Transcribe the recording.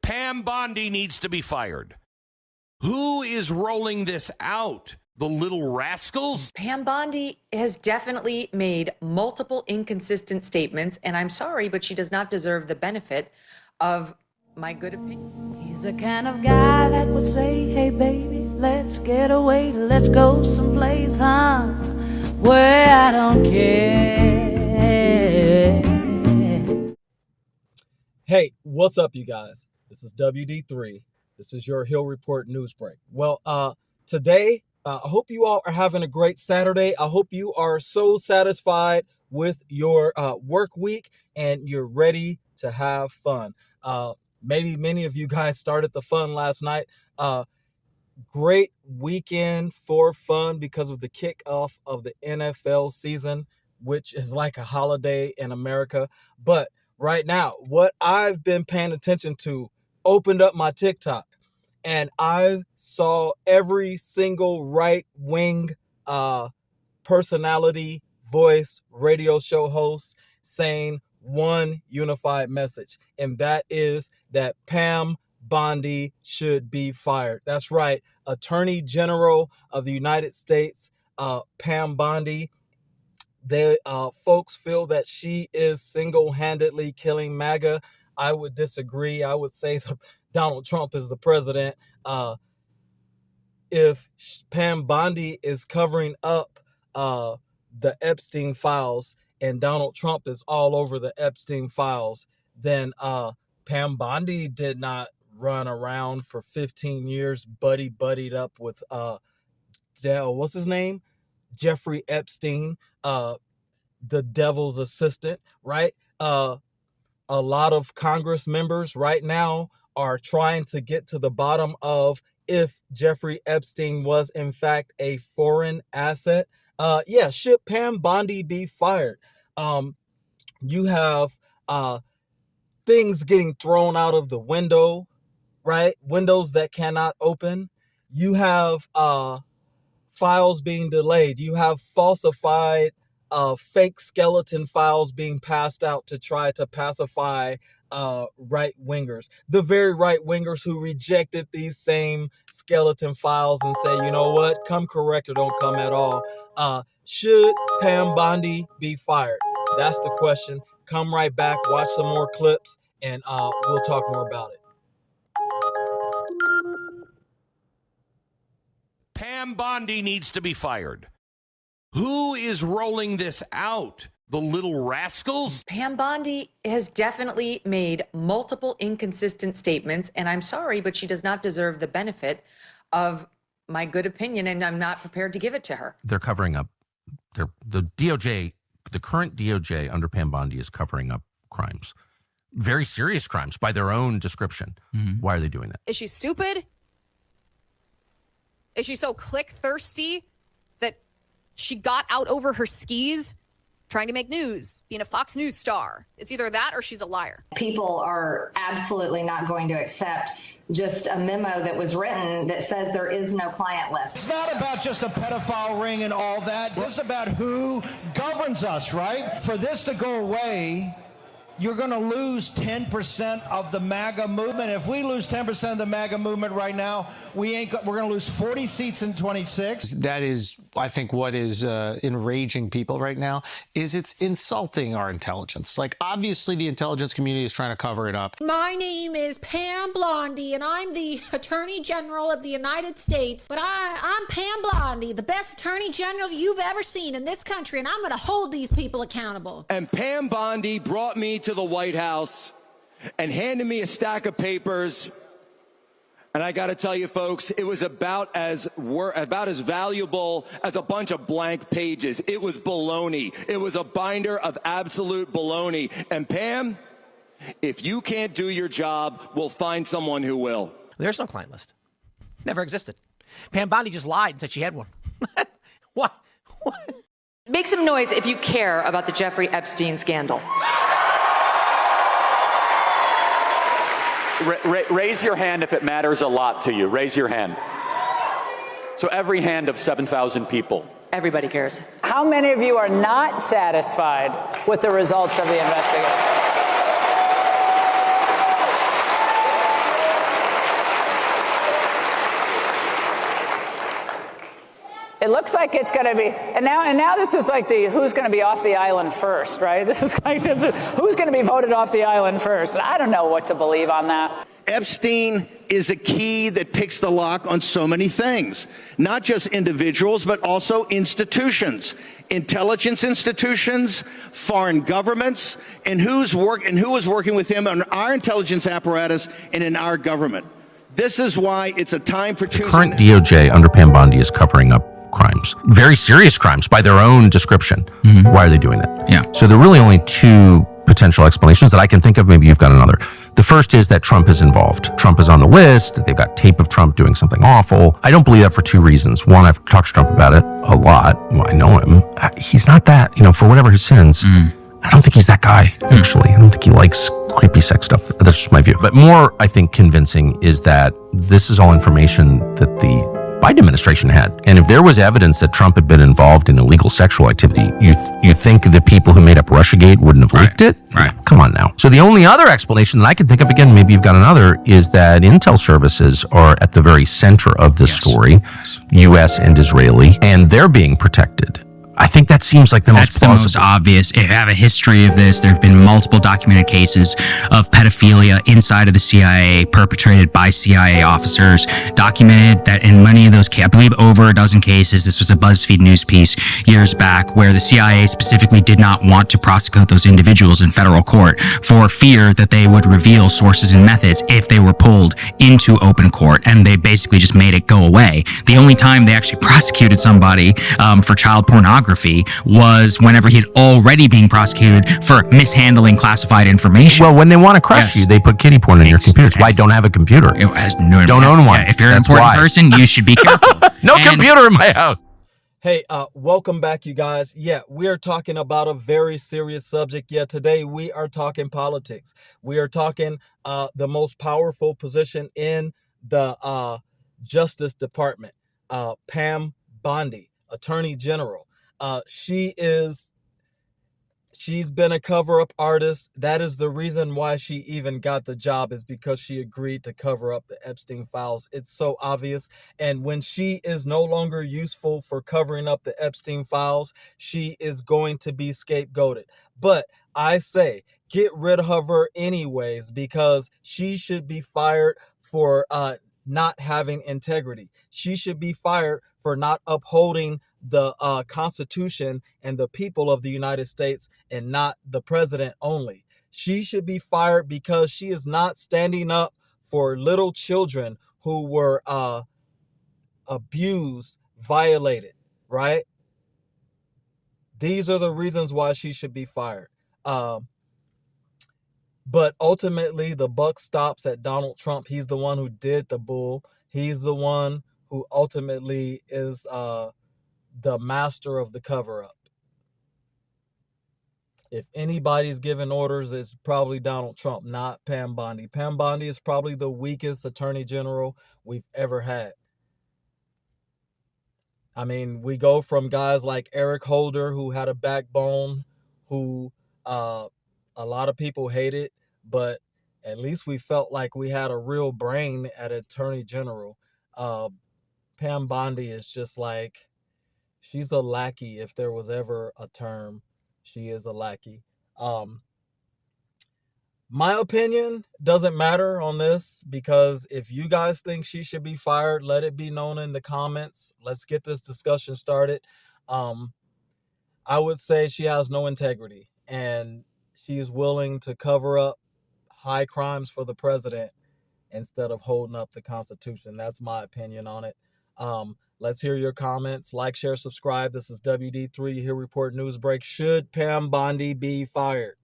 Pam Bondi needs to be fired. Who is rolling this out? The little rascals? Pam Bondi has definitely made multiple inconsistent statements, and I'm sorry, but she does not deserve the benefit of my good opinion. He's the kind of guy that would say, hey, baby, let's get away, let's go someplace, huh, where I don't care. Hey, what's up, you guys? This is WD3. This is your Hill Report News Break. Well, today, I hope you all are having a great Saturday. I hope you are so satisfied with your work week and you're ready to have fun. Maybe many of you guys started the fun last night. Great weekend for fun because of the kickoff of the NFL season, which is like a holiday in America. But right now, what I've been paying attention to, opened up my TikTok, and I saw every single right-wing personality, voice, radio show host saying one unified message, and that is that Pam Bondi should be fired. That's right. Attorney General of the United States, Pam Bondi, folks feel that she is single-handedly killing MAGA. I would disagree. I would say that Donald Trump is the president. If Pam Bondi is covering up the Epstein files and Donald Trump is all over the Epstein files, then Pam Bondi did not run around for 15 years buddied up with what's his name? Jeffrey Epstein, the devil's assistant, right? A lot of Congress members right now are trying to get to the bottom of if Jeffrey Epstein was in fact a foreign asset. Should Pam Bondi be fired? You have things getting thrown out of the window, right? Windows that cannot open. You have files being delayed. You have falsified fake skeleton files being passed out to try to pacify right-wingers. The very right-wingers who rejected these same skeleton files and say, you know what, come correct or don't come at all. Should Pam Bondi be fired? That's the question. Come right back, watch some more clips, and we'll talk more about it. Pam Bondi needs to be fired. Who is rolling this out? The little rascals? Pam Bondi has definitely made multiple inconsistent statements, and I'm sorry, but she does not deserve the benefit of my good opinion, and I'm not prepared to give it to her. They're covering up. The DOJ, the current DOJ under Pam Bondi is covering up crimes. Very serious crimes by their own description. Mm-hmm. Why are they doing that? Is she stupid? Is she so click thirsty that she got out over her skis trying to make news, being a Fox News star? It's either that or she's a liar. People are absolutely not going to accept just a memo that was written that says there is no client list. It's not about just a pedophile ring and all that. This is about who governs us, right? For this to go away, you're going to lose 10% of the MAGA movement. If we lose 10% of the MAGA movement right now, we're going to lose 40 seats in 26. That is, I think, what is enraging people right now is it's insulting our intelligence. Like, obviously, the intelligence community is trying to cover it up. My name is Pam Bondi, and I'm the Attorney General of the United States. But I'm Pam Bondi, the best Attorney General you've ever seen in this country, and I'm going to hold these people accountable. And Pam Bondi brought me to the White House and handed me a stack of papers. And I got to tell you, folks, it was about as valuable as a bunch of blank pages. It was baloney. It was a binder of absolute baloney. And Pam, if you can't do your job, we'll find someone who will. There's no client list. Never existed. Pam Bondi just lied and said she had one. What? Make some noise if you care about the Jeffrey Epstein scandal. Raise your hand if it matters a lot to you. Raise your hand. So every hand of 7,000 people. Everybody cares. How many of you are not satisfied with the results of the investigation? It looks like it's going to be, and now this is like the who's going to be off the island first, right? This is who's going to be voted off the island first. I don't know what to believe on that. Epstein is a key that picks the lock on so many things, not just individuals, but also institutions, intelligence institutions, foreign governments, and who was working with him on our intelligence apparatus and in our government. This is why it's a time for choosing. Current DOJ under Pam Bondi is covering up crimes, very serious crimes by their own description. Why are they doing that? Yeah. So there are really only two potential explanations that I can think of. Maybe you've got another. The first is that Trump is involved. Trump is on the list. They've got tape of Trump doing something awful. I don't believe that for two reasons. One, I've talked to Trump about it a lot. Well, I know him. He's not that, for whatever his sins. I don't think he's that guy, actually. I don't think he likes creepy sex stuff. That's just my view. But more, I think, convincing is that this is all information that the Biden administration had. And if there was evidence that Trump had been involved in illegal sexual activity, you think the people who made up Russiagate wouldn't have leaked it? Right. Come on now. So the only other explanation that I can think of, again, maybe you've got another, is that intel services are at the very center of this story, U.S. and Israeli, and they're being protected. I think that seems like the most plausible. That's the most obvious. If you have a history of this, there have been multiple documented cases of pedophilia inside of the CIA perpetrated by CIA officers, documented that in many of those cases, I believe over a dozen cases, this was a BuzzFeed news piece years back, where the CIA specifically did not want to prosecute those individuals in federal court for fear that they would reveal sources and methods if they were pulled into open court, and they basically just made it go away. The only time they actually prosecuted somebody for child pornography was whenever he'd already being prosecuted for mishandling classified information. Well, when they want to crush you, they put kiddie porn in your computers. Why don't have a computer? Don't own one. Yeah, if you're an important person, you should be careful. No computer in my house. Hey, welcome back, you guys. Yeah, we are talking about a very serious subject. Yeah, today we are talking politics. We are talking the most powerful position in the Justice Department, Pam Bondi, Attorney General. She's been a cover-up artist. That is the reason why she even got the job, is because she agreed to cover up the Epstein files. It's so obvious. And when she is no longer useful for covering up the Epstein files, she is going to be scapegoated. But I say, get rid of her anyways, because she should be fired for not having integrity. She should be fired for not upholding the Constitution and the people of the United States, and not the president only. She should be fired because she is not standing up for little children who were abused, violated, right? These are the reasons why she should be fired. But ultimately, the buck stops at Donald Trump. He's the one who did the bull. He's the one who ultimately is the master of the cover-up. If anybody's giving orders, it's probably Donald Trump, not Pam Bondi. Pam Bondi is probably the weakest attorney general we've ever had. I mean, we go from guys like Eric Holder, who had a backbone, who a lot of people hated, but at least we felt like we had a real brain at attorney general. Pam Bondi is just like, she's a lackey. If there was ever a term, she is a lackey. My opinion doesn't matter on this, because if you guys think she should be fired, let it be known in the comments. Let's get this discussion started. I would say she has no integrity, and she is willing to cover up high crimes for the president instead of holding up the Constitution. That's my opinion on it. Let's hear your comments. Like, share, subscribe. This is WD3 here, report news break. Should Pam Bondi be fired?